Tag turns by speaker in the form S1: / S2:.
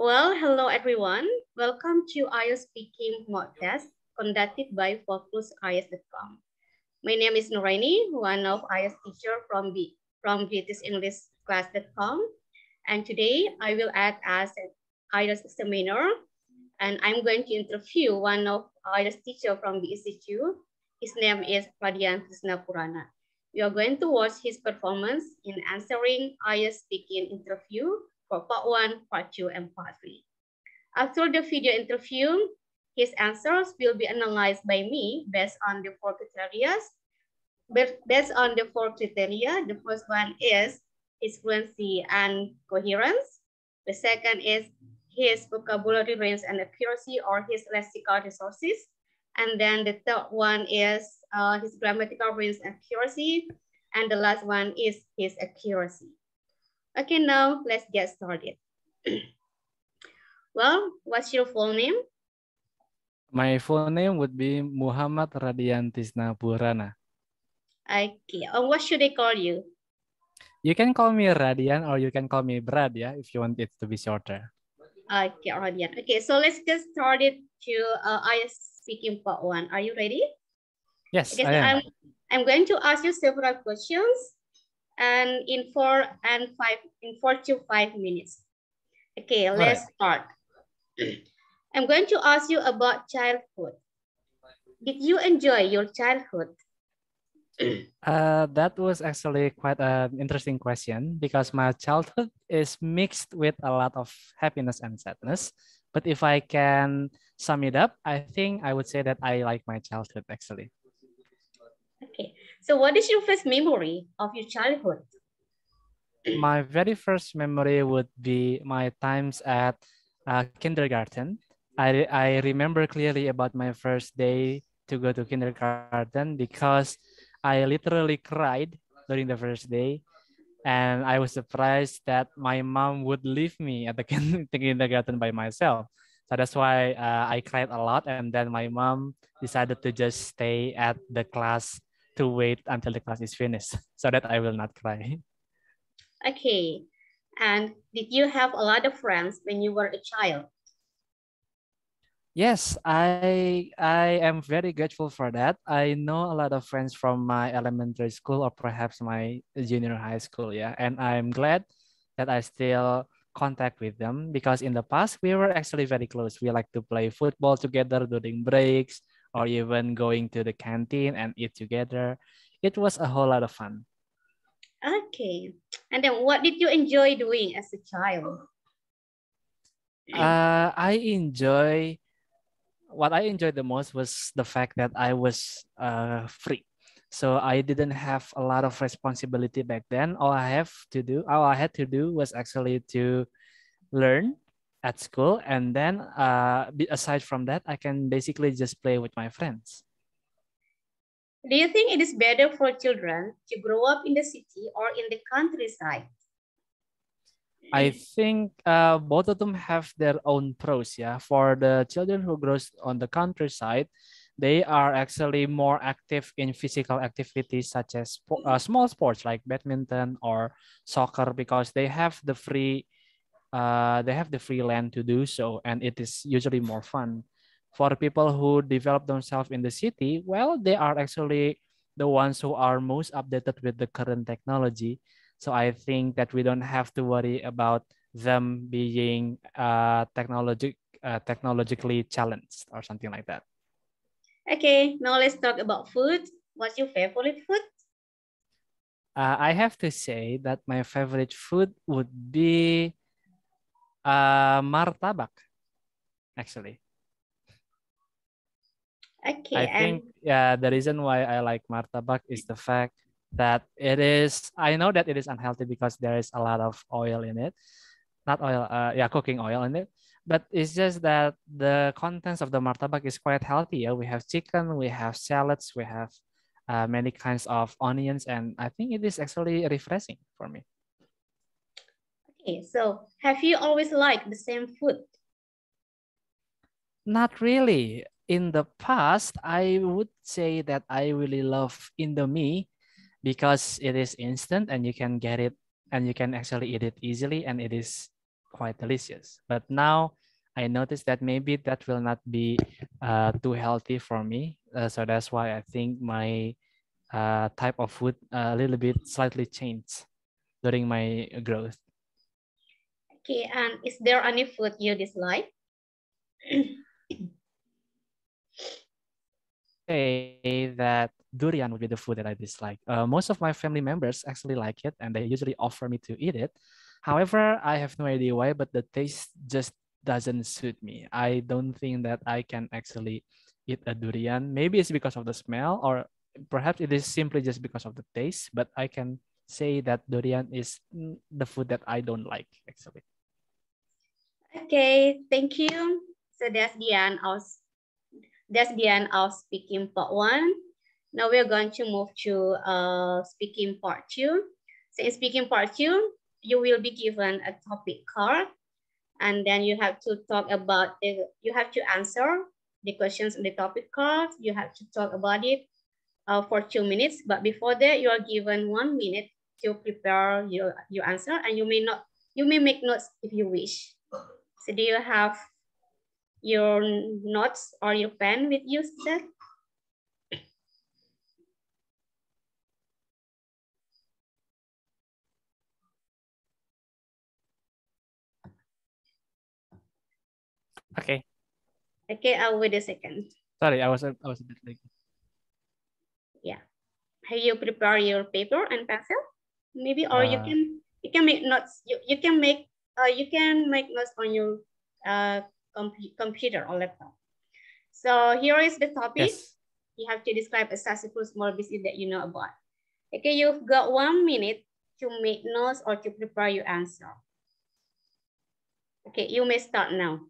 S1: Well, hello everyone. Welcome to IELTS speaking mock test conducted by focusIELTS.com. My name is Nuraini, one of IELTS teacher from BritishEnglishClass.com, and today I will act as an IELTS examiner, and I'm going to interview one of IELTS teacher from the institute. His name is Radian Krisnapurana. We are going to watch his performance in answering IELTS speaking interview for part 1, part 2, and part 3. After the video interview, his answers will be analyzed by me based on the four criteria. The first one is his fluency and coherence. The second is his vocabulary range and accuracy or his lexical resources. And then the third one is his grammatical range and accuracy. And the last one is his accuracy. Okay, now let's get started. Well, what's your full name?
S2: My full name would be Muhammad Radian Tisna Purana.
S1: Okay, what should I call you?
S2: You can call me Radian or you can call me Brad, yeah, if you want it to be shorter.
S1: Okay, Radian. Okay, so let's get started to IELTS speaking part 1. Are you ready?
S2: Yes,
S1: okay,
S2: I
S1: so
S2: am.
S1: I'm going to ask you several questions and in 4 to 5 minutes. Okay, let's start. I'm going to ask you about childhood. Did you enjoy your childhood?
S2: That was actually quite an interesting question because my childhood is mixed with a lot of happiness and sadness. But if I can sum it up, I think I would say that I like my childhood actually.
S1: Okay, so what is your first memory of your childhood?
S2: My very first memory would be my times at kindergarten. I remember clearly about my first day to go to kindergarten because I literally cried during the first day. And I was surprised that my mom would leave me at the kindergarten by myself. So that's why I cried a lot. And then my mom decided to just stay at the class to wait until the class is finished so that I will not cry.
S1: Okay, and did you have a lot of friends when you were a child?
S2: Yes, I am very grateful for that. I know a lot of friends from my elementary school or perhaps my junior high school, yeah. And I'm glad that I still contact with them because in the past we were actually very close. We like to play football together during breaks or even going to the canteen and eat together. It was a whole lot of fun.
S1: Okay, and then what did you enjoy doing as a child?
S2: I enjoy what I enjoyed the most was the fact that I was free. So I didn't have a lot of responsibility back then. All I had to do was actually to learn at school. And then aside from that, I can basically just play with my friends.
S1: Do you think it is better for children to grow up in the city or in the countryside?
S2: I think both of them have their own pros. Yeah, for the children who grows on the countryside, they are actually more active in physical activities such as small sports like badminton or soccer because they have the free land to do so, and it is usually more fun. For people who develop themselves in the city, well, they are actually the ones who are most updated with the current technology. So I think that we don't have to worry about them being technologically challenged or something like that.
S1: Okay, now let's talk about food. What's your favorite food?
S2: I have to say that my favorite food would be martabak, actually.
S1: Okay,
S2: I think the reason why I like martabak is the fact that I know that it is unhealthy because there is a lot of oil in it. Not oil, cooking oil in it. But it's just that the contents of the martabak is quite healthy. Yeah? We have chicken, we have salads, we have many kinds of onions, and I think it is actually refreshing for me.
S1: Okay, so have you always liked the same food?
S2: Not really. In the past, I would say that I really love Indomie because it is instant and you can get it and you can actually eat it easily and it is quite delicious. But now I noticed that maybe that will not be too healthy for me. So that's why I think my type of food a little bit slightly changed during my growth.
S1: Okay, and is there any food you dislike?
S2: Say that durian would be the food that I dislike. Most of my family members actually like it and they usually offer me to eat it. However, I have no idea why, but the taste just doesn't suit me. I don't think that I can actually eat a durian. Maybe it's because of the smell, or perhaps it is simply just because of the taste, but I can say that durian is the food that I don't like actually.
S1: Okay, thank you. So that's the end of speaking part 1. Now we're going to move to speaking part 2. So in speaking part 2, you will be given a topic card, and then you have to talk about it. You have to answer the questions on the topic card. You have to talk about it for 2 minutes. But before that, you are given 1 minute to prepare your answer, and you may make notes if you wish. So do you have your notes or your pen with you, Seth?
S2: Okay.
S1: Okay, I'll wait a second.
S2: Sorry, I was a bit late.
S1: Yeah. Have you prepared your paper and pencil? Maybe, or you can make notes. You can make notes on your computer or laptop. So here is the topic.
S2: Yes.
S1: You have to describe a successful small business that you know about. Okay, you've got 1 minute to make notes or to prepare your answer. Okay, you may start now.